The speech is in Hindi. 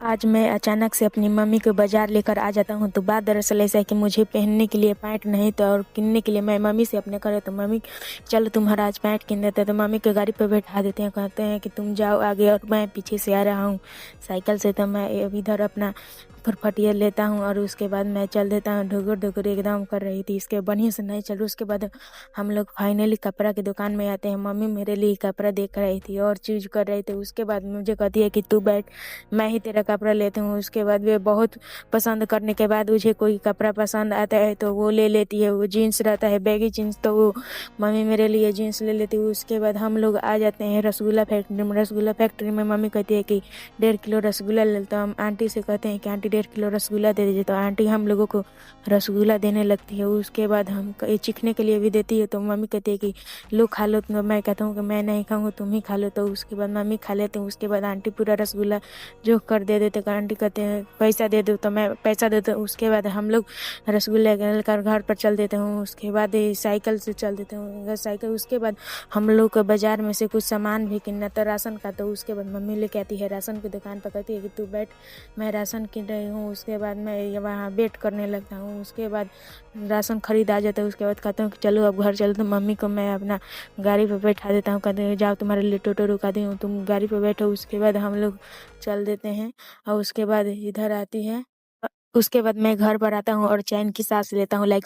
आज मैं अचानक से अपनी मम्मी को बाज़ार लेकर आ जाता हूँ, तो बात दरअसल ऐसा है कि मुझे पहनने के लिए पैंट नहीं था और किनने के लिए मैं मम्मी से अपने करे, तो मम्मी चलो तुम्हारा आज पैंट किन देते हैं। तो मम्मी को गाड़ी पर बैठा देते हैं, कहते हैं कि तुम जाओ आगे और मैं पीछे से आ रहा हूँ साइकिल से। तो मैं इधर अपना फटफटिया लेता हूँ और उसके बाद मैं चल देता हूँ। ढुकुर ढुकुर एकदम कर रही थी, इसके बढ़िया से नहीं चल। उसके बाद हम लोग फाइनली कपड़ा की दुकान में आते हैं। मम्मी मेरे लिए कपड़ा देख रही थी और चूज कर रही थी। उसके बाद मुझे कहती है कि तू बैठ, मैं ही तेरा कपड़ा लेती हूँ। उसके बाद वे बहुत पसंद करने के बाद मुझे कोई कपड़ा पसंद आता है तो वो ले लेती है। वो जीन्स रहता है बैगी जीन्स, तो वो मम्मी मेरे लिए जीन्स ले लेती है। उसके बाद हम लोग आ जाते हैं रसगुल्ला फैक्ट्री में। रसगुल्ला फैक्ट्री में मम्मी कहती है कि 1.5 किलो रसगुल्ला ले लेता हूँ। हम आंटी से कहते हैं कि आंटी 1.5 किलो रसगुल्ला दे दीजिए, तो आंटी हम लोगों को रसगुल्ला देने लगती है। उसके बाद हम चीखने के लिए भी देती है, तो मम्मी कहती है कि लो खा लो। तो मैं कहता हूँ कि मैं नहीं खाऊंगा, तुम ही खा लो। तो उसके बाद मम्मी खा लेते हैं। उसके बाद आंटी पूरा रसगुल्ला जो कर दे देते, आंटी कहते हैं पैसा दे दो, तो मैं पैसा देता हूँ। उसके बाद हम लोग रसगुल्ला लेकर घर पर चल देते हूँ। उसके बाद साइकिल से चल देते हूँ साइकिल। उसके बाद हम लोग को बाजार में से कुछ सामान भी किनना था राशन का, तो उसके बाद मम्मी लेके आती है राशन की दुकान पर, कहती है कि तू बैठ, मैं राशन किन रही हूँ। उसके बाद मैं वहाँ वेट करने लगता हूँ। उसके बाद राशन खरीद आ जाता है। उसके बाद कहता हूँ कि चलो अब घर चलो। तो मम्मी को मैं अपना गाड़ी पर बैठा देता हूँ, कहते हैं जाओ तुम्हारे लिए टोटो रुका दी हूँ, तुम गाड़ी पर बैठो। उसके बाद हम लोग चल देते हैं और उसके बाद इधर आती है। उसके बाद मैं घर पर आता हूँ और चैन की सांस लेता हूँ। लाइक